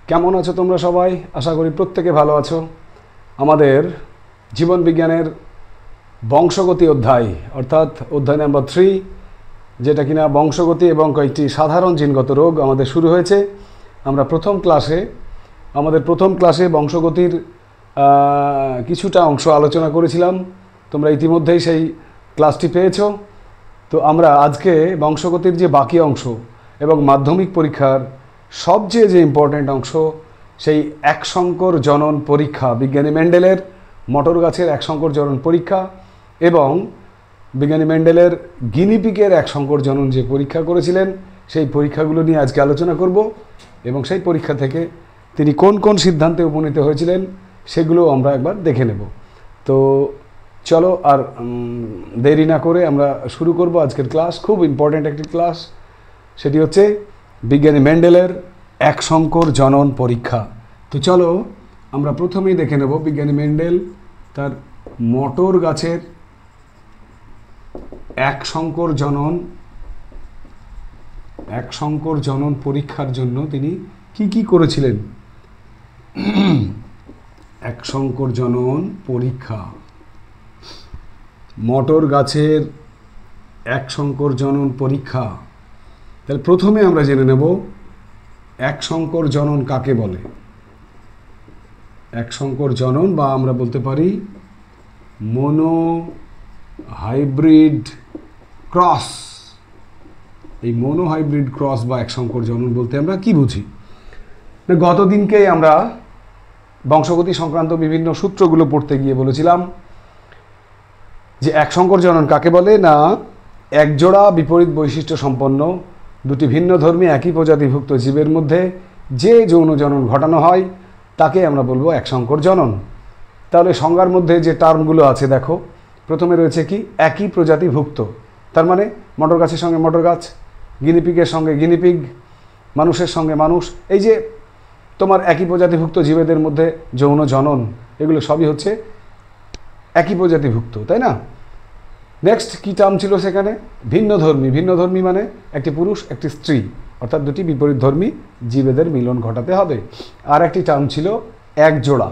কেমন আছো তোমরা সবাই? আশা করি প্রত্যেকে ভালো আছো। আমাদের জীবন বিজ্ঞানের বংশগতি অধ্যায় অর্থাৎ অধ্যায় নাম্বার 3, যেটা কিনা বংশগতি এবং কয়েকটি সাধারণ জিনগত রোগ আমাদের শুরু হয়েছে। আমরা আমাদের প্রথম ক্লাসে বংশগতির কিছুটা অংশ আলোচনা করেছিলাম। তোমরা ইতিমধ্যেই সেই ক্লাসটি পেয়েছো। তো আমরা আজকে বংশগতির যে বাকি অংশ এবং মাধ্যমিক পরীক্ষার সবচেয়ে যে ইম্পর্ট্যান্ট অংশ, সেই এক সংকর জনন পরীক্ষা, বিজ্ঞানী মেন্ডেলের মটর গাছের এক সংকর জনন পরীক্ষা এবং বিজ্ঞানী মেন্ডেলের গিনিপিগের এক সংকর জনন যে পরীক্ষা করেছিলেন, সেই পরীক্ষাগুলো নিয়ে আজকে আলোচনা করব এবং সেই পরীক্ষা থেকে তিনি কোন কোন সিদ্ধান্তে উপনীত হয়েছিলেন সেগুলো আমরা একবার দেখে নেব। তো চলো আর দেরি না করে আমরা শুরু করব আজকের ক্লাস। খুব ইম্পর্ট্যান্ট একটি ক্লাস, সেটি হচ্ছে বিজ্ঞানী মেন্ডেলের এক সংকর জনন পরীক্ষা। তো চলো আমরা প্রথমেই দেখে নেব বিজ্ঞানী মেন্ডেল তার মটর গাছের এক সংকর জনন পরীক্ষার জন্য তিনি কি কি করেছিলেন। এক সংকর জনন পরীক্ষা, মটর গাছের এক সংকর জনন পরীক্ষা। তাহলে প্রথমে আমরা জেনে নেব এক সংকর জনন কাকে বলে। এক সংকর জনন বা আমরা বলতে পারি মোনো হাইব্রিড ক্রস। এই মোনো হাইব্রিড ক্রস বা এক সংকর জনন বলতে আমরা কি বুঝি? গত দিনকেই আমরা বংশগতি সংক্রান্ত বিভিন্ন সূত্রগুলো পড়তে গিয়ে বলেছিলাম যে এক সংকর জনন কাকে বলে না, একজোড়া বিপরীত বৈশিষ্ট্য সম্পন্ন দুটি ভিন্ন ধর্মী একই প্রজাতিভুক্ত জীবের মধ্যে যে যৌন জনন ঘটানো হয় তাকে আমরা বলবো এক সংকর জনন। তাহলে সংজ্ঞার মধ্যে যে টার্মগুলো আছে দেখো, প্রথমে রয়েছে কি একই প্রজাতিভুক্ত, তার মানে মটর গাছের সঙ্গে মটর গাছ, গিনিপিগের সঙ্গে গিনিপিগ, মানুষের সঙ্গে মানুষ। এই যে তোমার একই প্রজাতিভুক্ত জীবেদের মধ্যে যৌন জনন, এগুলো সবই হচ্ছে একই প্রজাতিভুক্ত, তাই না? নেক্সট কি টার্ম ছিল সেখানে? ভিন্নধর্মী মানে একটি পুরুষ একটি স্ত্রী, অর্থাৎ দুটি বিপরীত ধর্মী জীবেদের মিলন ঘটাতে হবে। আর একটি টার্ম ছিল একজোড়া।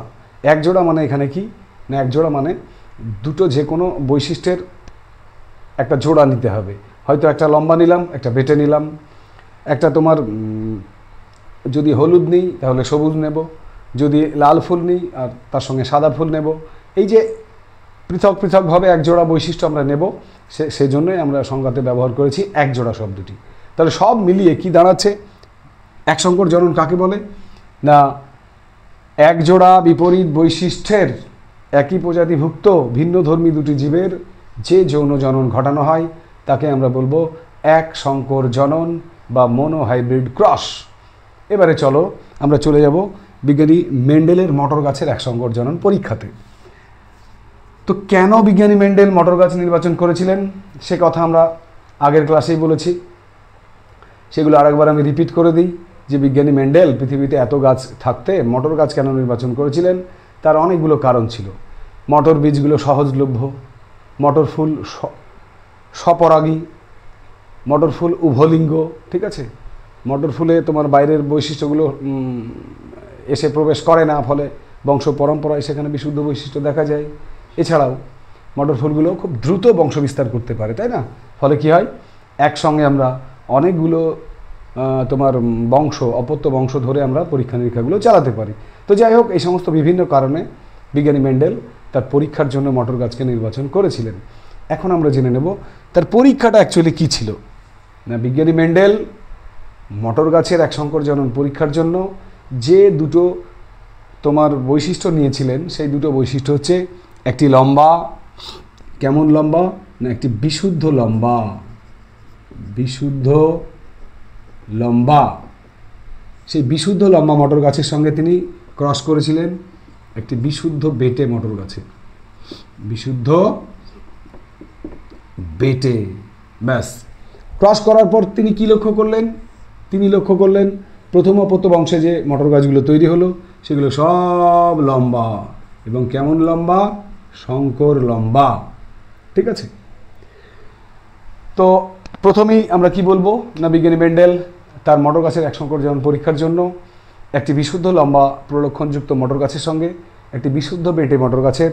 একজোড়া মানে এখানে কি না, একজোড়া মানে দুটো যে কোনো বৈশিষ্ট্যের একটা জোড়া নিতে হবে। হয়তো একটা লম্বা নিলাম, একটা বেটে নিলাম, একটা তোমার যদি হলুদ নিই তাহলে সবুজ নেব, যদি লাল ফুল নিই আর তার সঙ্গে সাদা ফুল নেব। এই যে পৃথকভাবে একজোড়া বৈশিষ্ট্য আমরা নেব, সেজন্যই আমরা সংজ্ঞাতে ব্যবহার করেছি একজোড়া শব্দটি। তাহলে সব মিলিয়ে কি দাঁড়াচ্ছে, এক সংকর জনন কাকে বলে না, একজোড়া বিপরীত বৈশিষ্ট্যের একই প্রজাতিভুক্ত ভিন্নধর্মী দুটি জীবের যে যৌন জনন ঘটানো হয় তাকে আমরা বলবো এক সংকর জনন বা মোনো হাইব্রিড ক্রস। এবারে চলো আমরা চলে যাব বিজ্ঞানী মেন্ডেলের মটর গাছের এক সংকর জনন পরীক্ষাতে। তো কেন বিজ্ঞানী মেন্ডেল মটর গাছ নির্বাচন করেছিলেন সে কথা আমরা আগের ক্লাসেই বলেছি, সেগুলো আরেকবার আমি রিপিট করে দিই যে বিজ্ঞানী মেন্ডেল পৃথিবীতে এত গাছ থাকতে মটর গাছ কেন নির্বাচন করেছিলেন। তার অনেকগুলো কারণ ছিল। মটর বীজগুলো সহজলভ্য, মটর ফুল স্বপরাগী, মটর ফুল উভলিঙ্গ, ঠিক আছে, মটর ফুলে তোমার বাইরের বৈশিষ্ট্যগুলো এসে প্রবেশ করে না, ফলে বংশ পরম্পরায় সেখানে বিশুদ্ধ বৈশিষ্ট্য দেখা যায়। এছাড়াও মটর ফুলগুলো খুব দ্রুত বংশ বিস্তার করতে পারে, তাই না? ফলে কি হয়, একসঙ্গে আমরা অনেকগুলো তোমার অপত্য বংশ ধরে আমরা পরীক্ষা নিরীক্ষাগুলো চালাতে পারি। তো যাই হোক, এই সমস্ত বিভিন্ন কারণে বিজ্ঞানী মেন্ডেল তার পরীক্ষার জন্য মটর গাছকে নির্বাচন করেছিলেন। এখন আমরা জেনে নেব তার পরীক্ষাটা অ্যাকচুয়ালি কী ছিল। না, বিজ্ঞানী মেন্ডেল মটর গাছের এক সংকর জনন পরীক্ষার জন্য যে দুটো তোমার বৈশিষ্ট্য নিয়েছিলেন, সেই দুটো বৈশিষ্ট্য হচ্ছে একটি লম্বা, কেমন লম্বা না, একটি বিশুদ্ধ লম্বা। সেই বিশুদ্ধ লম্বা মটর গাছের সঙ্গে তিনি ক্রস করেছিলেন একটি বিশুদ্ধ বেটে মটর গাছে, বিশুদ্ধ বেটে। ব্যাস, ক্রস করার পর তিনি কি লক্ষ্য করলেন? তিনি লক্ষ্য করলেন প্রথম অপত্য বংশে যে মটর গাছগুলো তৈরি হলো সেগুলো সব লম্বা, এবং কেমন লম্বা? সংকর লম্বা, ঠিক আছে। তো প্রথমেই আমরা কি বলবো না, বিজ্ঞানী মেন্ডেল তার মটর গাছের এক সংকর জনন পরীক্ষার জন্য একটি বিশুদ্ধ লম্বা প্রলক্ষণযুক্ত মটর গাছের সঙ্গে একটি বিশুদ্ধ বেটে মটর গাছের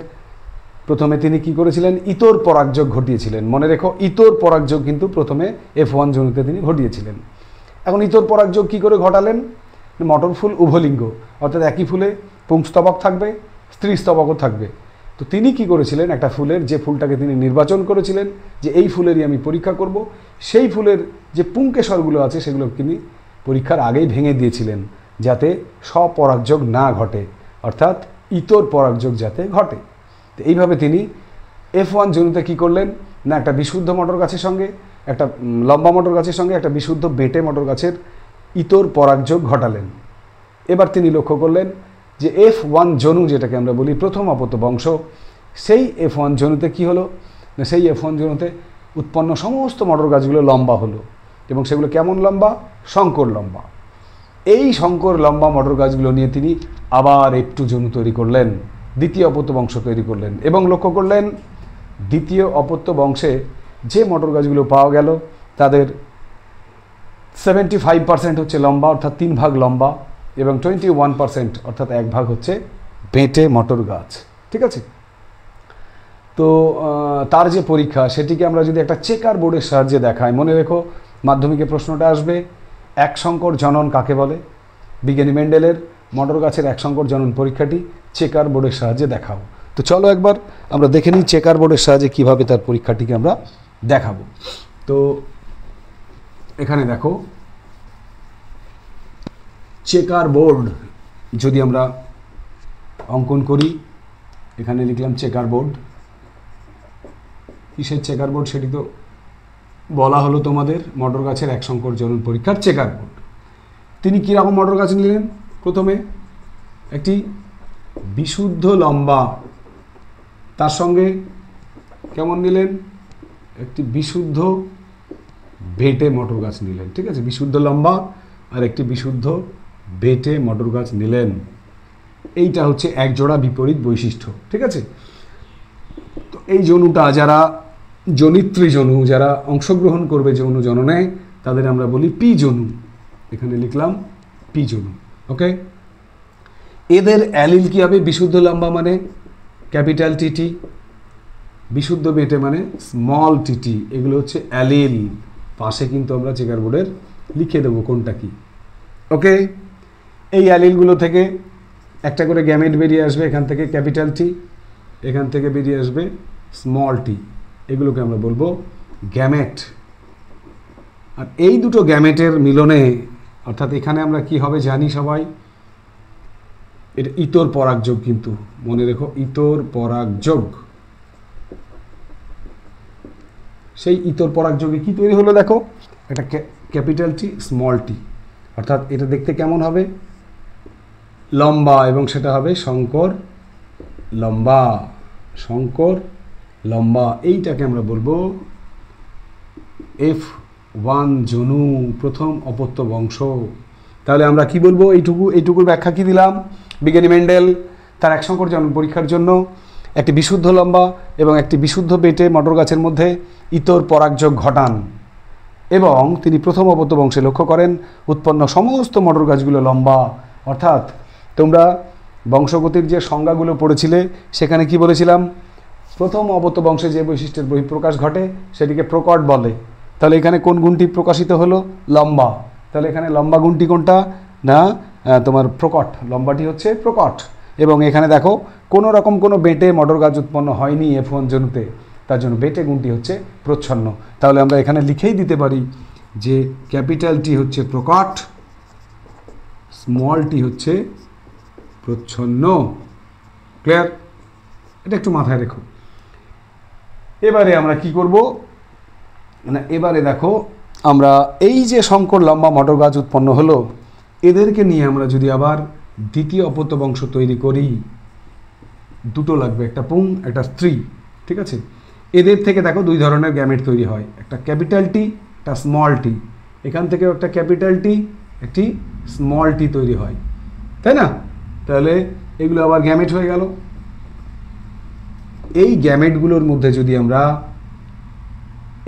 প্রথমে তিনি কি করেছিলেন, ইতর পরাগযোগ ঘটিয়েছিলেন। মনে রেখো, ইতর পরাগযোগ কিন্তু প্রথমে F1 জনুতে তিনি ঘটিয়েছিলেন। এখন ইতর পরাগযোগ কী করে ঘটালেন? মটর ফুল উভলিঙ্গ, অর্থাৎ একই ফুলে পুংস্তবক থাকবে, স্ত্রী স্তবকও থাকবে। তো তিনি কি করেছিলেন, একটা ফুলের যে ফুলটাকে তিনি নির্বাচন করেছিলেন যে এই ফুলেরই আমি পরীক্ষা করব, সেই ফুলের যে পুংকেশরগুলো আছে সেগুলো তিনি পরীক্ষার আগেই ভেঙে দিয়েছিলেন যাতে স্বপরাগযোগ না ঘটে, অর্থাৎ ইতর পরাগযোগ যাতে ঘটে। তো এইভাবে তিনি F1 জনুতে কী করলেন না, একটা বিশুদ্ধ মটর গাছের সঙ্গে, একটা লম্বা মটর গাছের সঙ্গে একটা বিশুদ্ধ বেটে মটর গাছের ইতর পরাগযোগ ঘটালেন। এবার তিনি লক্ষ্য করলেন যে F1 জনু, যেটাকে আমরা বলি প্রথম অপত্য বংশ, সেই F1 জনুতে কী হলো না, সেই F1 জনুতে উৎপন্ন সমস্ত মটর গাছগুলো লম্বা হলো, এবং সেগুলো কেমন লম্বা? শঙ্কর লম্বা। এই শঙ্কর লম্বা মটর গাছগুলো নিয়ে তিনি আবার F2 জনু তৈরি করলেন, দ্বিতীয় অপত্য বংশ তৈরি করলেন, এবং লক্ষ্য করলেন দ্বিতীয় অপত্য বংশে যে মটর গাছগুলো পাওয়া গেল তাদের 75% হচ্ছে লম্বা, অর্থাৎ 3 ভাগ লম্বা, এবং 21% অর্থাৎ 1 ভাগ হচ্ছে বেঁটে মটর গাছ। ঠিক আছে? তো তার যে পরীক্ষা সেটিকে আমরা যদি একটা চেকার বোর্ডের সাহায্যে দেখাই, মনে রেখো মাধ্যমিকে প্রশ্নটা আসবে, এক সংকর জনন কাকে বলে? বিজ্ঞানী মেন্ডেলের মটর গাছের এক সংকর জনন পরীক্ষাটি চেকার বোর্ডের সাহায্যে দেখাও। তো চলো একবার আমরা দেখে নিই চেকার বোর্ডের সাহায্যে কীভাবে তার পরীক্ষাটিকে আমরা দেখাবো। তো এখানে দেখো চেকার বোর্ড যদি আমরা অঙ্কন করি, এখানে লিখলাম চেকার বোর্ড। কিসের চেকার বোর্ড সেটি তো বলা হলো তোমাদের, মটর গাছের এক সংকর জনন পরীক্ষার চেকার বোর্ড। তিনি কীরকম মটর গাছ নিলেন? প্রথমে একটি বিশুদ্ধ লম্বা, তার সঙ্গে কেমন নিলেন? একটি বিশুদ্ধ বেটে মটর গাছ নিলেন। ঠিক আছে, বিশুদ্ধ লম্বা আর একটি বিশুদ্ধ বেটে মটর গাছ নিলেন। এইটা হচ্ছে এক জোড়া বিপরীত বৈশিষ্ট্য। ঠিক আছে, তো এই জনুটা যারা জনিত্রী জনু, যারা অংশগ্রহণ করবে যৌন জননে, তাদের আমরা বলি পি জনু। এখানে লিখলাম পি জনু। ওকে, এদের অ্যালিল কী হবে? বিশুদ্ধ লম্বা মানে ক্যাপিটাল টিটি, বিশুদ্ধ বেটে মানে স্মল টিটি। এগুলো হচ্ছে অ্যালিল। পাশে কিন্তু আমরা চেকার বোর্ডের লিখে দেবো কোনটা কি। ওকে, এই অ্যালিলগুলো থেকে একটা করে গ্যামেট বেরিয়ে আসবে, এখান থেকে ক্যাপিটাল টি, এখান থেকে বেরিয়ে আসবে স্মল টি। এগুলোকে আমরা বলবো গ্যামেট। আর এই দুটো গ্যামেটের মিলনে, অর্থাৎ এখানে আমরা কি হবে জানি সবাই, এটা ইতর পরাগযোগ, কিন্তু মনে রেখো ইতর পরাগযোগ। সেই ইতর পরাগযোগে কি তৈরি হলো দেখো, একটা ক্যাপিটাল টি স্মল টি, অর্থাৎ এটা দেখতে কেমন হবে? লম্বা, এবং সেটা হবে শঙ্কর লম্বা। শঙ্কর লম্বা, এইটাকে আমরা বলবো F1 জনু, প্রথম অপত্য বংশ। তাহলে আমরা কি বলবো? এইটুকুর ব্যাখ্যা কি দিলাম? বিজ্ঞানী মেন্ডেল তার এক সংকর জনন পরীক্ষার জন্য একটি বিশুদ্ধ লম্বা এবং একটি বিশুদ্ধ বেটে মটর গাছের মধ্যে ইতর পরাগযোগ ঘটান, এবং তিনি প্রথম অপত্য বংশে লক্ষ্য করেন উৎপন্ন সমস্ত মটর গাছগুলো লম্বা। অর্থাৎ তোমরা বংশগতির যে সংজ্ঞাগুলো পড়েছিলে সেখানে কি বলেছিলাম? প্রথম অপত্য বংশে যে বৈশিষ্ট্যের বহিঃপ্রকাশ ঘটে সেটিকে প্রকট বলে। তাহলে এখানে কোন গুণটি প্রকাশিত হলো? লম্বা। তাহলে এখানে লম্বা গুণটি কোনটা? না, তোমার প্রকট। লম্বাটি হচ্ছে প্রকট। এবং এখানে দেখো কোনো রকম কোনো বেটে মটর গাছ উৎপন্ন হয়নি F1 জনুতে, তার জন্য বেটে গুণটি হচ্ছে প্রচ্ছন্ন। তাহলে আমরা এখানে লিখেই দিতে পারি যে ক্যাপিটাল টি হচ্ছে প্রকট, স্মল টি হচ্ছে প্রচ্ছন্ন। ক্লিয়ার? এটা একটু মাথায় রেখো। এবারে আমরা কি করব না, এবারে দেখো আমরা এই যে শঙ্কর লম্বা মটর গাছ উৎপন্ন হলো, এদেরকে নিয়ে আমরা যদি আবার দ্বিতীয় অপত্য বংশ তৈরি করি, দুটো লাগবে, একটা পুং একটা স্ত্রী। ঠিক আছে, এদের থেকে দেখো দুই ধরনের গ্যামেট তৈরি হয়, একটা ক্যাপিটাল টি, একটা স্মল টি। এখান থেকেও একটা ক্যাপিটাল টি, একটি স্মল টি তৈরি হয়, তাই না? তাহলে এগুলো আবার গ্যামেট হয়ে গেল। এই গ্যামেটগুলোর মধ্যে যদি আমরা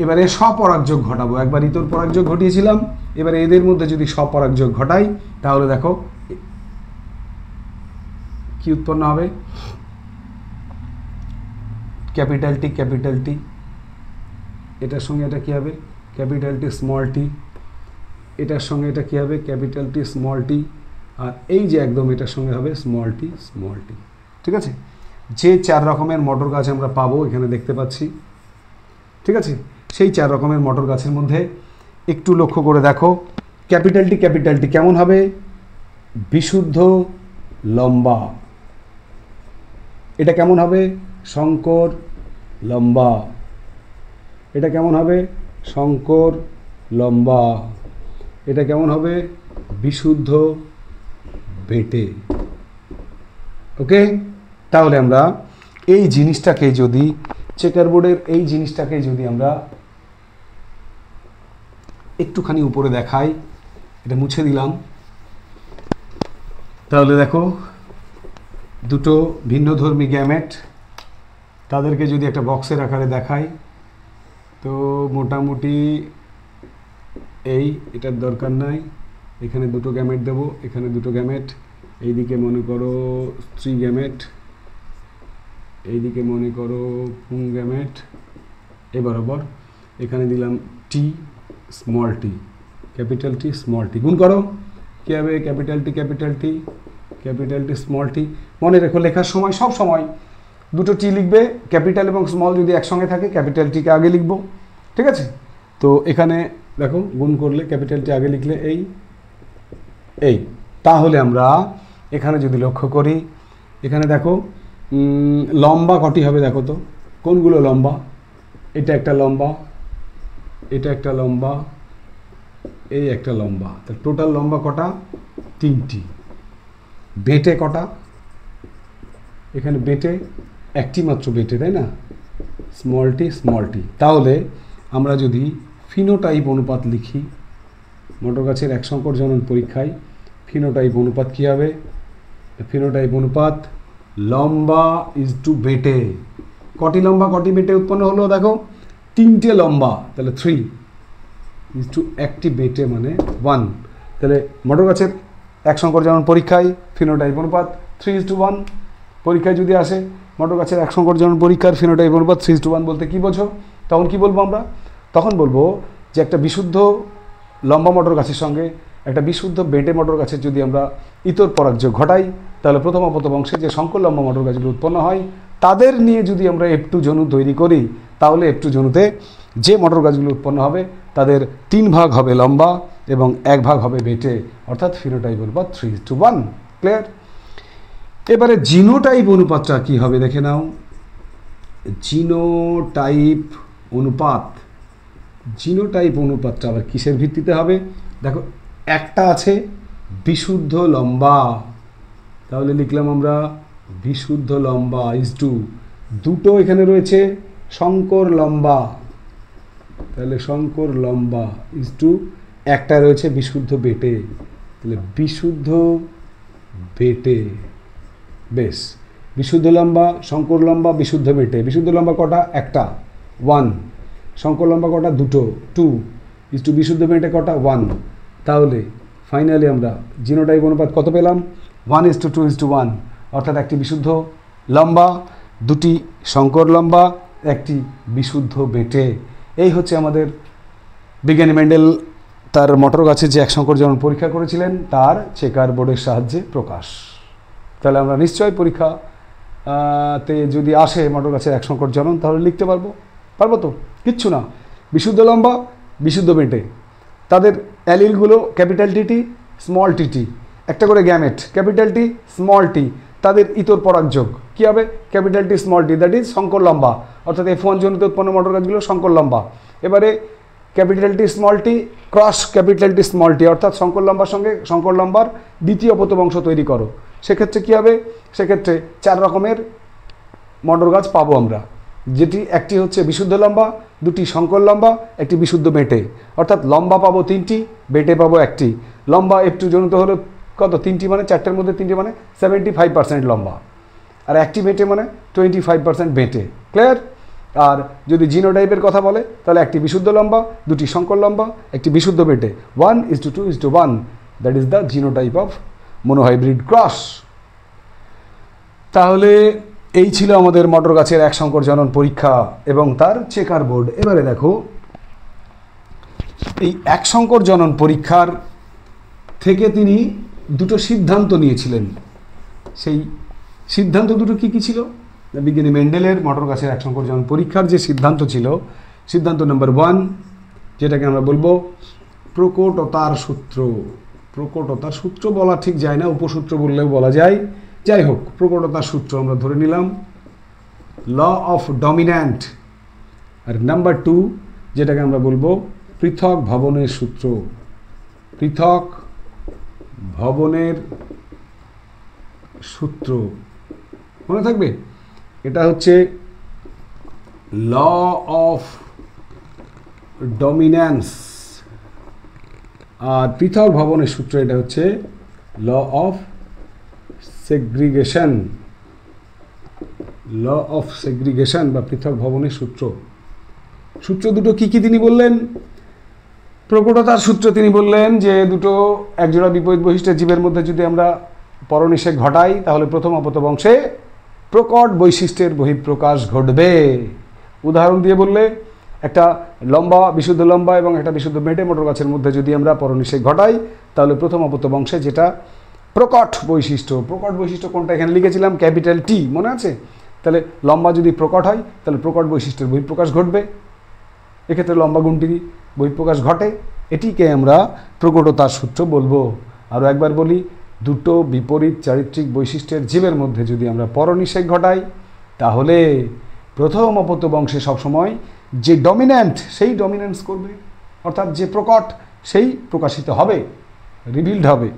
এবারে স্বপরাগযোগ ঘটাবো, একবার ইতর পরাগযোগ ঘটিয়েছিলাম, এবারে এদের মধ্যে যদি স্বপরাগযোগ ঘটাই, তাহলে দেখো কি উৎপন্ন হবে? ক্যাপিটাল টি, এটার সঙ্গে এটা কী হবে? ক্যাপিটাল টি স্মল টি, এটার সঙ্গে এটা কী হবে? ক্যাপিটাল টি স্মল টি, আর এই যে একদম এটার সঙ্গে হবে স্মল টি। ঠিক আছে? যে 4 রকমের মটর গাছ আমরা পাবো এখানে দেখতে পাচ্ছি, ঠিক আছে? সেই 4 রকমের মটর গাছের মধ্যে একটু লক্ষ্য করে দেখো, ক্যাপিটাল টি কেমন হবে? বিশুদ্ধ লম্বা। এটা কেমন হবে? শঙ্কর লম্বা। এটা কেমন হবে? শঙ্কর লম্বা। এটা কেমন হবে? বিশুদ্ধ বেটে। ওকে, তাহলে আমরা এই জিনিসটাকে যদি চেকার বোর্ডের এই জিনিসটাকে যদি আমরা একটুখানি উপরে দেখাই, এটা মুছে দিলাম, তাহলে দেখো দুটো ভিন্নধর্মী গ্যামেট, তাদেরকে যদি একটা বক্সের আকারে দেখাই, তো মোটামুটি এটার দরকার নাই, এখানে দুটো গ্যামেট দেব, এখানে দুটো গ্যামেট, এইদিকে মনে করো স্ত্রী গ্যামেট, এইদিকে মনে করো পুং গ্যামেট, এই বরাবর এখানে দিলাম টি স্মল টি, ক্যাপিটাল টি স্মল টি, গুণ করো, কী হবে? ক্যাপিটাল টি স্মল টি। মনে রেখো লেখার সময় সব সময় দুটো টি লিখবে, ক্যাপিটাল এবং স্মল যদি একসঙ্গে থাকে ক্যাপিটাল টিকে আগে লিখবো, ঠিক আছে? তো এখানে দেখো গুণ করলে ক্যাপিটাল টি আগে লিখলে এই, তাহলে আমরা এখানে যদি লক্ষ্য করি, এখানে দেখো লম্বা কটি হবে দেখো তো, কোনগুলো লম্বা? এটা একটা লম্বা, এটা একটা লম্বা, এই একটা লম্বা, তাহলে টোটাল লম্বা কটা? 3টি। বেটে কটা? এখানে বেটে একটি মাত্র বেটে, তাই না? Small tea. তাহলে আমরা যদি ফিনোটাইপ অনুপাত লিখি মটর গাছের এক সংকর জনন পরীক্ষায়, ফিনোটাইপ অনুপাত কী হবে? ফিনোটাইপ অনুপাত লম্বা ইজ টু বেটে। কটি লম্বা কটি বেটে উৎপন্ন হলো? দেখো 3টে লম্বা, তাহলে 3 ইজ টু একটি বেটে মানে 1। তাহলে মটর গাছের এক সংকর জনন পরীক্ষায় ফিনোটাইপ অনুপাত 3:1। পরীক্ষায় যদি আসে মটর গাছের এক সংকর জনন পরীক্ষার ফিনোটাইপ অনুপাত 3:1 বলতে কী বোঝো? তখন কি বলবো আমরা? তখন বলবো যে একটা বিশুদ্ধ লম্বা মটর গাছের সঙ্গে একটা বিশুদ্ধ বেটে মটর গাছের যদি আমরা ইতর পরাগযোগ ঘটাই, তাহলে প্রথম বংশে যে সংকর লম্বা মটর গাছগুলো উৎপন্ন হয় তাদের নিয়ে যদি আমরা F2 জনু তৈরি করি, তাহলে F2 জনুতে যে মটর গাছগুলো উৎপন্ন হবে তাদের 3 ভাগ হবে লম্বা এবং 1 ভাগ হবে বেটে, অর্থাৎ ফিনোটাইপ অনুপাত 3:1। ক্লিয়ার? এবারে জিনোটাইপ অনুপাতটা কি হবে দেখে নাও। জিনোটাইপ অনুপাতটা আবার কিসের ভিত্তিতে হবে? দেখো একটা আছে বিশুদ্ধ লম্বা, তাহলে লিখলাম আমরা বিশুদ্ধ লম্বা ইজ টু, দুটো এখানে রয়েছে সংকর লম্বা, তাহলে সংকর লম্বা ইজ টু একটা রয়েছে বিশুদ্ধ বেটে, তাহলে বিশুদ্ধ বেটে। বেশ, বিশুদ্ধ লম্বা, সংকর লম্বা, বিশুদ্ধ বেটে। বিশুদ্ধ লম্বা কটা? একটা, 1। সংকর লম্বা কটা? দুটো, 2 ইজ টু বিশুদ্ধ বেটে কটা? 1। তাহলে ফাইনালি আমরা জিনোটাইপ অনুপাত কত পেলাম? 1:2:1, অর্থাৎ একটি বিশুদ্ধ লম্বা, দুটি সংকর লম্বা, একটি বিশুদ্ধ বেটে। এই হচ্ছে আমাদের বিজ্ঞানী মেন্ডেল তার মটর গাছের যে এক সংকর জনন পরীক্ষা করেছিলেন তার চেকার বোর্ডের সাহায্যে প্রকাশ। তাহলে আমরা নিশ্চয়ই পরীক্ষাতে যদি আসে মটর গাছের এক সংকর জনন, তাহলে লিখতে পারবো তো? কিচ্ছু না, বিশুদ্ধ লম্বা, বিশুদ্ধ বেটে, তাদের অ্যালিলগুলো ক্যাপিটাল টি স্মল টি, একটা করে গ্যামেট ক্যাপিটাল টি স্মল টি, তাদের ইতর পরাগযোগ কী হবে? Capital T small T, that is সংকর লম্বা, অর্থাৎ F1 জনিতে উৎপন্ন মটর গাছগুলো সংকর লম্বা। এবারে capital T small T cross capital T small T, অর্থাৎ সংকর লম্বার সঙ্গে সংকর লম্বার দ্বিতীয় বংশ তৈরি করো। সেক্ষেত্রে কী হবে? সেক্ষেত্রে 4 রকমের মটর গাছ পাবো আমরা, যেটি একটি হচ্ছে বিশুদ্ধ লম্বা, দুটি সংকর লম্বা, একটি বিশুদ্ধ বেটে, অর্থাৎ লম্বা পাবো 3টি, বেটে পাবো একটি। লম্বা F2 জনিত হলো কত? 3টি, মানে 4টের মধ্যে 3টি মানে 75% লম্বা, আর একটি বেটে মানে 25% বেটে। ক্লিয়ার? আর যদি জিনোটাইপের কথা বলে তাহলে একটি বিশুদ্ধ লম্বা, দুটি সংকর লম্বা, একটি বিশুদ্ধ বেটে, 1:2:1, that is the genotype of monohybrid cross. তাহলে এই ছিল আমাদের মটর গাছের এক সংকর জনন পরীক্ষা এবং তার চেকার বোর্ড। এবারে দেখো এই এক সংকর জনন পরীক্ষার থেকে তিনি দুটো সিদ্ধান্ত নিয়েছিলেন। সেই সিদ্ধান্ত দুটো কি কি ছিল? বিজ্ঞানী মেন্ডেলের মটর গাছের এক সংকর জনন পরীক্ষার যে সিদ্ধান্ত ছিল, সিদ্ধান্ত নাম্বার 1, যেটাকে আমরা বলবো প্রকটতার সূত্র। প্রকটতার সূত্র বলা ঠিক যায় না, উপসূত্র বললেও বলা যায়। যাই হোক, প্রকটতার সূত্র আমরা ধরে নিলাম, ল অফ ডমিন্যান্ট। আর নাম্বার 2, যেটাকে আমরা বলবো পৃথক ভবনের সূত্র। পৃথক ভবনের সূত্র মনে থাকবে, এটা হচ্ছে ল অফ ডমিন্যান্স। আর পৃথক ভবনের সূত্র এটা হচ্ছে law of segregation. Law of segregation বা পৃথক ভবনের সূত্র। সূত্র দুটো কি কি তিনি বললেন? প্রকটতার সূত্র তিনি বললেন যে দুটো একজোড়া বিপরীত বৈশিষ্ট্যের জীবের মধ্যে যদি আমরা পরনিষেক ঘটাই তাহলে প্রথম অপত্য বংশে প্রকট বৈশিষ্ট্যের বহিঃপ্রকাশ ঘটবে। উদাহরণ দিয়ে বললে, একটা লম্বা বিশুদ্ধ লম্বা এবং একটা বিশুদ্ধ মেটে মটর গাছের মধ্যে যদি আমরা পরনিষেক ঘটাই তাহলে প্রথম অপত্য বংশে যেটা প্রকট বৈশিষ্ট্য, প্রকট বৈশিষ্ট্য কোনটা এখানে লিখেছিলাম ক্যাপিটাল টি, মনে আছে? তাহলে লম্বা যদি প্রকট হয় তাহলে প্রকট বৈশিষ্ট্যের বহিঃপ্রকাশ ঘটবে, এক্ষেত্রে লম্বা গুণটির বহিঃপ্রকাশ ঘটে। এটিকে আমরা প্রকটতার সূত্র বলবো। আরও একবার বলি, দুটো বিপরীত চারিত্রিক বৈশিষ্ট্যের জীবের মধ্যে যদি আমরা পরনিষেক ঘটাই তাহলে প্রথম অপত্য বংশে সবসময় যে ডমিন্যান্ট সেই ডমিন্যান্স করবে, অর্থাৎ যে প্রকট সেই প্রকাশিত হবে, রিভিলড হবে।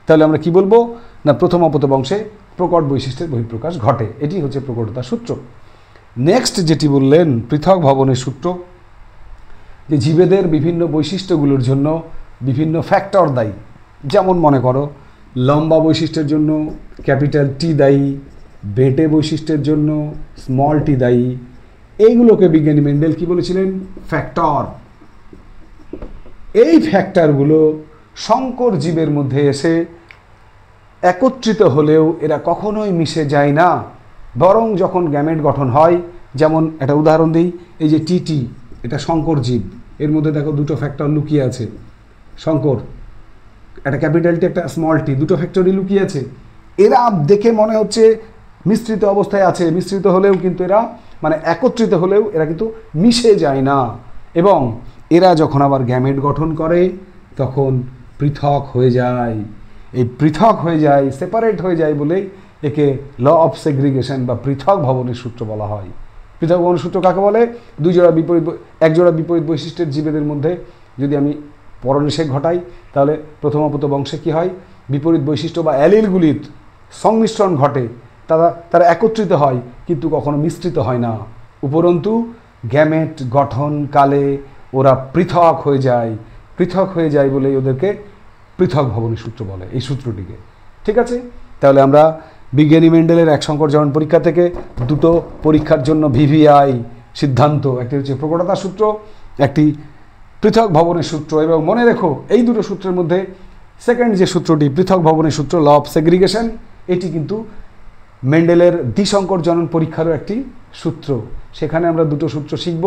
তাহলে আমরা কি বলবো না, প্রথম অপত্য বংশে প্রকট বৈশিষ্ট্যের বহিঃপ্রকাশ ঘটে। এটি হচ্ছে প্রকটতার সূত্র। নেক্সট যেটি বললেন পৃথক ভবনের সূত্র, যে জীবেদের বিভিন্ন বৈশিষ্ট্যগুলোর জন্য বিভিন্ন ফ্যাক্টর দায়ী। যেমন মনে করো, লম্বা বৈশিষ্ট্যের জন্য ক্যাপিটাল টি দায়ী, বেটে বৈশিষ্ট্যের জন্য স্মল টি দায়ী। এইগুলোকে বিজ্ঞানী মেন্ডেল কি বলেছিলেন? ফ্যাক্টর। এই ফ্যাক্টরগুলো সংকর জীবের মধ্যে এসে একত্রিত হলেও এরা কখনোই মিশে যায় না, বরং যখন গ্যামেট গঠন হয়, যেমন একটা উদাহরণ দিই, এই যে টিটি, এটা সংকর জীব, এর মধ্যে দেখো দুটো ফ্যাক্টর লুকিয়ে আছে। সংকর, একটা ক্যাপিটাল টি একটা স্মল টি, দুটো ফ্যাক্টরই লুকিয়ে আছে। এরা দেখে মনে হচ্ছে মিশ্রিত অবস্থায় আছে, মিশ্রিত হলেও কিন্তু এরা মানে একত্রিত হলেও এরা কিন্তু মিশে যায় না, এবং এরা যখন আবার গ্যামেট গঠন করে তখন পৃথক হয়ে যায়। এই পৃথক হয়ে যায়, সেপারেট হয়ে যায় বলেই একে ল অফ সেগ্রিগেশন বা পৃথক ভবনের সূত্র বলা হয়। পৃথক ভবনের সূত্র কাকে বলে? একজোড়া বিপরীত বৈশিষ্ট্যের জীবেদের মধ্যে যদি আমি পরনিষেক ঘটাই তাহলে প্রথম অপত্য বংশে কী হয়? বিপরীত বৈশিষ্ট্য বা অ্যালিলগুলির সংমিশ্রণ ঘটে, তারা একত্রিত হয় কিন্তু কখনো মিশ্রিত হয় না। উপরন্তু গ্যামেট গঠনকালে ওরা পৃথক হয়ে যায়। পৃথক হয়ে যায় বলেই ওদেরকে পৃথক ভবনের সূত্র বলে, এই সূত্রটিকে। ঠিক আছে? তাহলে আমরা বিজ্ঞানী মেন্ডেলের এক সংকর জনন পরীক্ষা থেকে দুটো পরীক্ষার জন্য ভিভিআই সিদ্ধান্ত, একটি হচ্ছে প্রকটতার সূত্র, একটি পৃথক ভবনের সূত্র। এবং মনে রেখো, এই দুটো সূত্রের মধ্যে সেকেন্ড যে সূত্রটি পৃথক ভবনের সূত্র, ল অফ সেগ্রিগেশন, এটি কিন্তু মেন্ডেলের দ্বিসংকর জনন পরীক্ষারও একটি সূত্র। সেখানে আমরা দুটো সূত্র শিখব,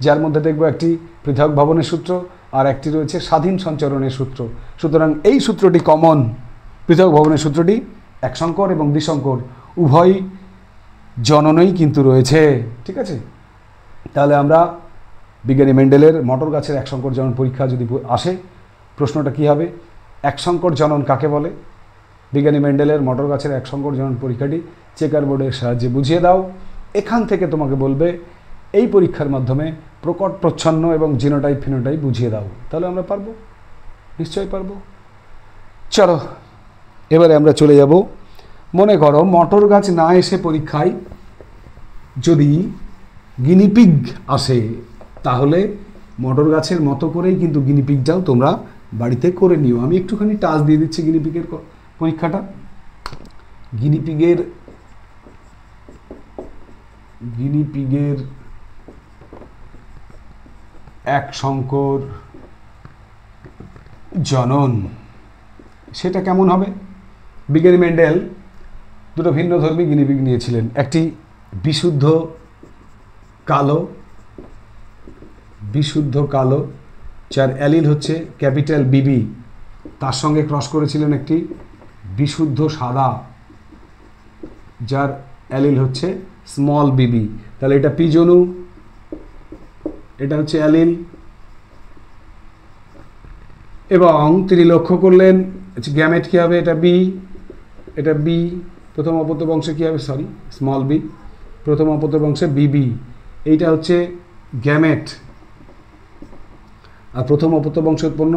যার মধ্যে দেখব একটি পৃথক ভবনের সূত্র আর একটি রয়েছে স্বাধীন সঞ্চরণের সূত্র। সুতরাং এই সূত্রটি কমন, পৃথক ভবনের সূত্রটি এক সংকর এবং দ্বিসংকর উভয় জননই কিন্তু রয়েছে। ঠিক আছে? তাহলে আমরা বিজ্ঞানী মেন্ডেলের মটর গাছের এক সংকর জনন পরীক্ষা যদি আসে, প্রশ্নটা কি হবে? এক সংকর জনন কাকে বলে? বিজ্ঞানী মেন্ডেলের মটর গাছের এক সংকর জনন পরীক্ষাটি চেকার বোর্ডের সাহায্যে বুঝিয়ে দাও। এখান থেকে তোমাকে বলবে এই পরীক্ষার মাধ্যমে প্রকট প্রচ্ছন্ন এবং জিনোটাইপ ফিনোটাইপ বুঝিয়ে দাও। তাহলে আমরা পারবো, নিশ্চয়ই পারবো। চলো এবারে আমরা চলে যাব। মনে করো মটর গাছ না এসে পরীক্ষায় যদি গিনিপিগ আসে, তাহলে মটর গাছের মতো করেই কিন্তু গিনিপিগটাও তোমরা বাড়িতে করে নিও। আমি একটুখানি টাচ দিয়ে দিচ্ছি গিনিপিগের পরীক্ষাটা। গিনিপিগের এক সংকর জনন, সেটা কেমন হবে? বিজ্ঞানী মেন্ডেল দুটো ভিন্ন ধর্মী গিনিপিগ নিয়েছিলেন, একটি বিশুদ্ধ কালো যার অ্যালিল হচ্ছে ক্যাপিটাল বিবি, তার সঙ্গে ক্রস করেছিলেন একটি বিশুদ্ধ সাদা যার অ্যালিল হচ্ছে স্মল বিবি। তাহলে এটা পি জনু, এটা হচ্ছে অ্যালিল, এবং তিনি লক্ষ্য করলেন গ্যামেট কী হবে, এটা বি, প্রথম অপত্য বংশে কী হবে, স্মল বি, প্রথম অপত্য বংশে বিবি, এইটা হচ্ছে গ্যামেট। আর প্রথম অপত্য বংশে উৎপন্ন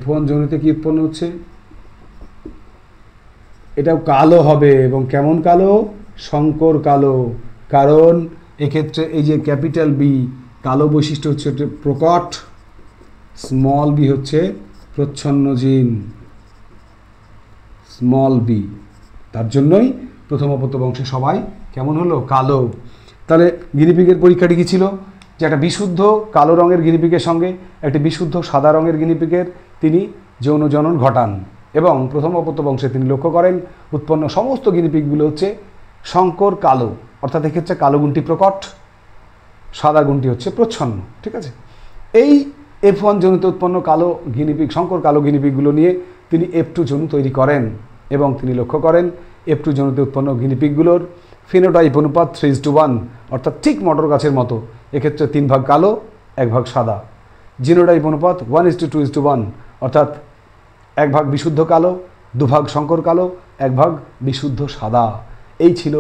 F1 জনুতে কি উৎপন্ন হচ্ছে, এটাও কালো হবে, এবং কেমন কালো, শঙ্কর কালো, কারণ এক্ষেত্রে এই যে ক্যাপিটাল বি কালো বৈশিষ্ট্য হচ্ছে প্রকট, স্মল বি হচ্ছে প্রচ্ছন্ন জিন, স্মল বি, তার জন্যই প্রথম অপত্য বংশে সবাই কেমন হলো, কালো। তাহলে গিনিপিগের পরীক্ষাটি কী ছিল, যে একটা বিশুদ্ধ কালো রঙের গিনিপিগের সঙ্গে একটি বিশুদ্ধ সাদা রঙের গিনিপিগের তিনি যৌন জনন ঘটান, এবং প্রথম অপত্য বংশে তিনি লক্ষ্য করেন উৎপন্ন সমস্ত গিনিপিগগুলো হচ্ছে শঙ্কর কালো, অর্থাৎ এক্ষেত্রে কালো গুণটি প্রকট, সাদা গুণটি হচ্ছে প্রচ্ছন্ন। ঠিক আছে, এই F1 জনুতে উৎপন্ন কালো গিনিপিগ, শঙ্কর কালো গিনিপিগগুলো নিয়ে তিনি F2 জনু তৈরি করেন, এবং তিনি লক্ষ্য করেন F2 জনুতে উৎপন্ন গিনিপিগগুলোর ফিনোটাইপ অনুপাত 3:1, অর্থাৎ ঠিক মটর গাছের মতো, এক্ষেত্রে 3 ভাগ কালো 1 ভাগ সাদা। জিনোটাইপ অনুপাত 1:2:1, অর্থাৎ 1 ভাগ বিশুদ্ধ কালো, 2 ভাগ শঙ্কর কালো, 1 ভাগ বিশুদ্ধ সাদা। এই ছিল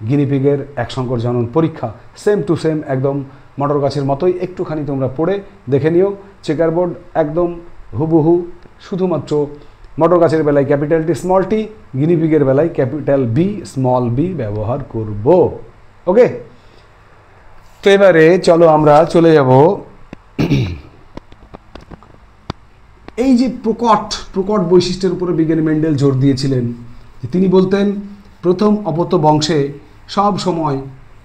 গিনিপিগের এক শঙ্কর জনন পরীক্ষা, সেম টু সেম, একদম মটর গাছের মতোই। একটুখানি তোমরা পড়ে দেখে নিও, চেকার বোর্ড একদম হুবহু, শুধুমাত্র মটর গাছের বেলায় ক্যাপিটাল টি স্মল টি, গিনিপিগের বেলায় ক্যাপিটাল বি স্মল বি ব্যবহার করব। ওকে, তো এবারে চলো আমরা চলে যাব এই যে প্রকট বৈশিষ্ট্যের উপরে বিজ্ঞানী মেন্ডেল জোর দিয়েছিলেন, যে তিনি বলতেন প্রথম অপত্য বংশে সব সময়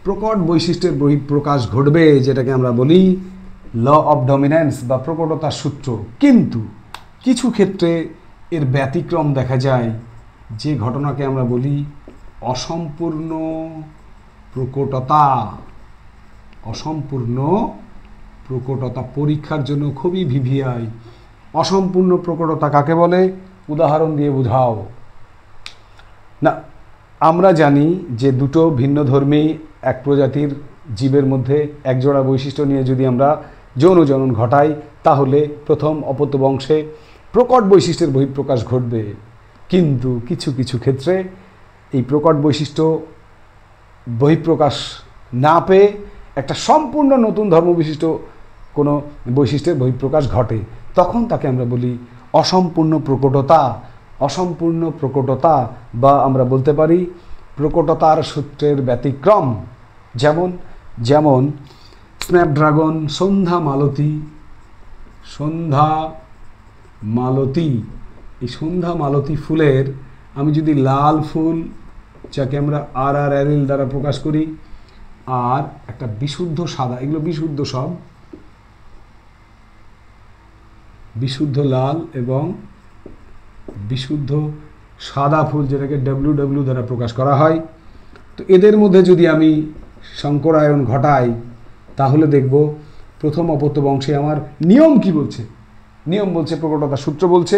প্রকট বৈশিষ্ট্যের বহিঃপ্রকাশ ঘটবে, যেটাকে আমরা বলি ল অফ ডমিন্যান্স বা প্রকটতার সূত্র। কিন্তু কিছু ক্ষেত্রে এর ব্যতিক্রম দেখা যায়, যে ঘটনাকে আমরা বলি অসম্পূর্ণ প্রকটতা। পরীক্ষার জন্য খুবই ভিভিআই। অসম্পূর্ণ প্রকটতা কাকে বলে, উদাহরণ দিয়ে বোঝাও না। আমরা জানি যে দুটো ভিন্ন ধর্মী এক প্রজাতির জীবের মধ্যে একজোড়া বৈশিষ্ট্য নিয়ে যদি আমরা যৌন জনন ঘটাই, তাহলে প্রথম অপত্য বংশে প্রকট বৈশিষ্ট্যের বহিঃপ্রকাশ ঘটবে। কিন্তু কিছু কিছু ক্ষেত্রে এই প্রকট বৈশিষ্ট্য বহিঃপ্রকাশ না পেয়ে একটা সম্পূর্ণ নতুন ধর্মবিশিষ্ট কোনো বৈশিষ্ট্যের বহিঃপ্রকাশ ঘটে, তখন তাকে আমরা বলি অসম্পূর্ণ প্রকটতা, বা আমরা বলতে পারি প্রকটতার সূত্রের ব্যতিক্রম। যেমন স্ন্যাপড্রাগন, সন্ধ্যা মালতী, এই সন্ধ্যা মালতী ফুলের আমি যদি লাল ফুল, যাকে আমরা আর অ্যারিল দ্বারা প্রকাশ করি, আর একটা বিশুদ্ধ সাদা, এগুলো বিশুদ্ধ, সব বিশুদ্ধ লাল এবং বিশুদ্ধ সাদা ফুল, যেটাকে WW দ্বারা প্রকাশ করা হয়, তো এদের মধ্যে যদি আমি শঙ্করায়ন ঘটাই, তাহলে দেখব প্রথম অপত্য বংশে আমার নিয়ম কি বলছে, নিয়ম বলছে, প্রকটতার সূত্র বলছে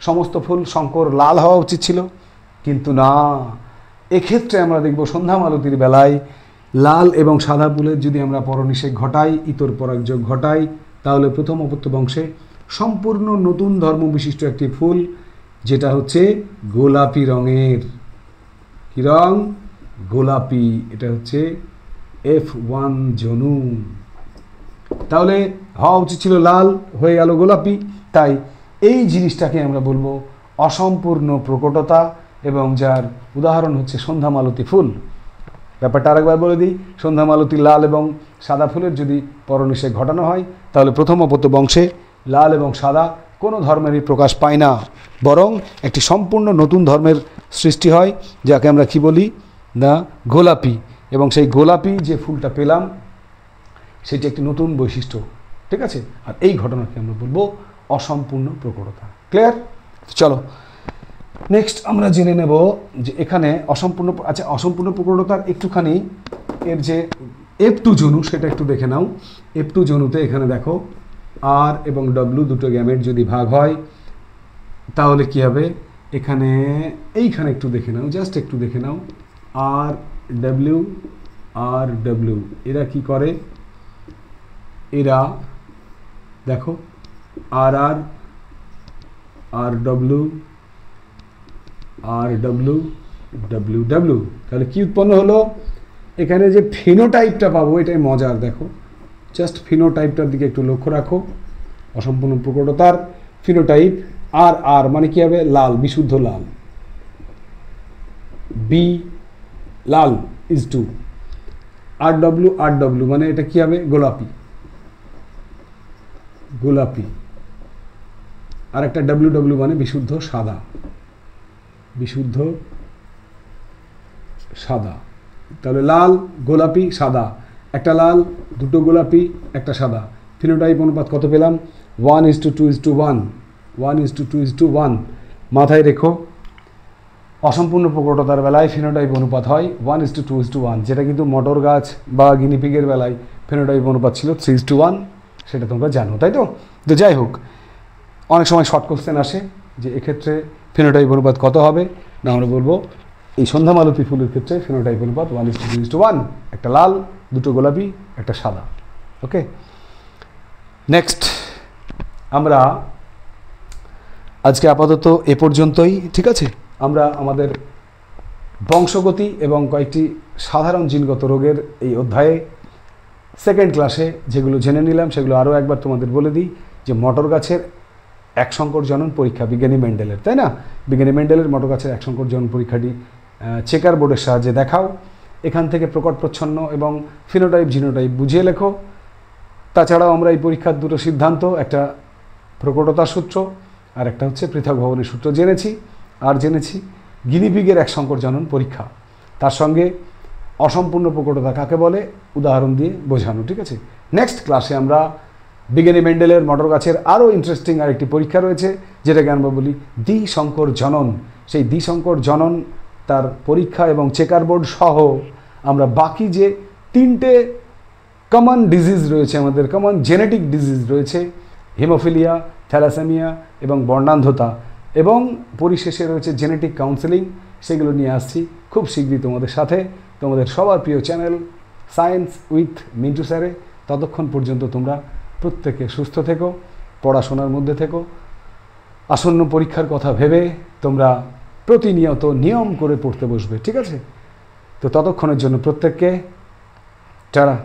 সমস্ত ফুল শঙ্কর লাল হওয়া উচিত ছিল, কিন্তু না, এক্ষেত্রে আমরা দেখব সন্ধ্যা মালতীর বেলায় লাল এবং সাদা ফুলের যদি আমরা পরনিষেক ঘটাই, ইতর পরাগযোগ ঘটাই, তাহলে প্রথম অপত্য বংশে সম্পূর্ণ নতুন ধর্ম বিশিষ্ট একটি ফুল, যেটা হচ্ছে গোলাপি রঙের। কি রং? গোলাপি। এটা হচ্ছে F1 জনু। তাহলে হওয়া উচিত ছিল লাল, হয়ে গেল গোলাপি। তাই এই জিনিসটাকে আমরা বলবো অসম্পূর্ণ প্রকটতা, এবং যার উদাহরণ হচ্ছে সন্ধ্যা মালতী ফুল। ব্যাপারটা আরেকবার বলে দিই, সন্ধ্যা মালতী লাল এবং সাদা ফুলের যদি পরনিষেক ঘটানো হয়, তাহলে প্রথম অপত্য বংশে লাল এবং সাদা কোনো ধর্মেরই প্রকাশ পায় না, বরং একটি সম্পূর্ণ নতুন ধর্মের সৃষ্টি হয়, যাকে আমরা কি বলি না, গোলাপি। এবং সেই গোলাপি যে ফুলটা পেলাম, সেটি একটি নতুন বৈশিষ্ট্য। ঠিক আছে, আর এই ঘটনাকে আমরা বলবো অসম্পূর্ণ প্রকটতা। ক্লিয়ার? চলো নেক্সট আমরা জেনে নেব যে এখানে অসম্পূর্ণ, আচ্ছা অসম্পূর্ণ প্রকটতার একটুখানি এর যে F2 জনু সেটা একটু দেখে নাও। F2 জনুতে এখানে দেখো আর এবং ডব্লিউ দুটো গ্যামেট যদি ভাগ হয় তাহলে কি হবে, এখানে এইখানে একটু দেখে নাও, জাস্ট একটু দেখে নাও, আর ডব্লিউ এরা কি করে, এরা দেখো আর ডব্লিউ তাহলে কি উৎপন্ন হলো, এখানে যে ফিনোটাইপটা পাবো এটাই মজার। দেখো জাস্ট ফিনোটাইপটার দিকে একটু লক্ষ্য রাখো। অসম্পূর্ণ প্রকটতার ফিনোটাইপ আর মানে কি হবে, লাল, বিশুদ্ধ লাল, বি লাল ইজ টু আর ডব্লিউ মানে এটা কি হবে, গোলাপি, আর একটা ডব্লিউ মানে বিশুদ্ধ সাদা, তাহলে লাল, গোলাপি, সাদা, একটা লাল, দুটো গোলাপি, একটা সাদা। ফিনোটাইপ অনুপাত কত পেলাম, 1:2:1 মাথায় রেখো। অসম্পূর্ণ প্রকটতার বেলায় ফিনোটাইপ অনুপাত হয় 1:2:1, যেটা কিন্তু মটর গাছ বা গিনিপিগের বেলায় ফিনোটাইপ অনুপাত ছিল 3:1, সেটা তোমরা জানো, তাই তো? তো যাই হোক, অনেক সময় শর্ট কোশ্চেন আসে যে এক্ষেত্রে ফিনোটাইপ অনুপাত কত হবে, না আমরা বলবো এই সন্ধ্যামালতী ফুলের ক্ষেত্রে ফিনোটাইপ অনুপাত 1:2:1, একটা লাল, দুটো গোলাপি, একটা সাদা। ওকে, নেক্সট আমরা আজকে আপাতত এ পর্যন্তই, ঠিক আছে? আমরা আমাদের বংশগতি এবং কয়েকটি সাধারণ জিনগত রোগের এই অধ্যায়ে সেকেন্ড ক্লাসে যেগুলো জেনে নিলাম সেগুলো আরও একবার তোমাদের বলে দিই। যে মটর গাছের এক সংকর জনন পরীক্ষা বিজ্ঞানী মেন্ডেলের, তাই না? বিজ্ঞানী মেন্ডেলের মটর গাছের এক সংকর জনন পরীক্ষাটি চেকার বোর্ডের সাহায্যে দেখাও। এখান থেকে প্রকট প্রচ্ছন্ন এবং ফিনোটাইপ জিনোটাইপ বুঝিয়ে লেখো। তাছাড়াও আমরা এই পরীক্ষার দুটো সিদ্ধান্ত, একটা প্রকটতার সূত্র আর একটা হচ্ছে পৃথক ভবনের সূত্র জেনেছি, আর জেনেছি গিনিপিগের এক সংকর জনন পরীক্ষা, তার সঙ্গে অসম্পূর্ণ প্রকটতা কাকে বলে উদাহরণ দিয়ে বোঝানো, ঠিক আছে? নেক্সট ক্লাসে আমরা বিজ্ঞানী মেন্ডেলের মটর গাছের আরও ইন্টারেস্টিং আরেকটি পরীক্ষা রয়েছে, যেটাকে আমরা বলি দ্বিসংকর জনন। সেই দ্বিসংকর জনন, তার পরীক্ষা এবং চেকার বোর্ড সহ আমরা বাকি যে তিনটে কমন ডিজিজ রয়েছে, আমাদের কমন জেনেটিক ডিজিজ রয়েছে, হিমোফিলিয়া, থ্যালাসেমিয়া এবং বর্ণান্ধতা, এবং পরিশেষে রয়েছে জেনেটিক কাউন্সেলিং, সেগুলো নিয়ে আসছি খুব শীঘ্রই তোমাদের সাথে, তোমাদের সবার প্রিয় চ্যানেল সায়েন্স উইথ মিন্টু স্যারে। ততক্ষণ পর্যন্ত তোমরা প্রত্যেকে সুস্থ থেকো, পড়াশোনার মধ্যে থেকো, আসন্ন পরীক্ষার কথা ভেবে তোমরা প্রতিনিয়ত নিয়ম করে পড়তে বসবে, ঠিক আছে? তো ততক্ষণের জন্য প্রত্যেককে টাটা।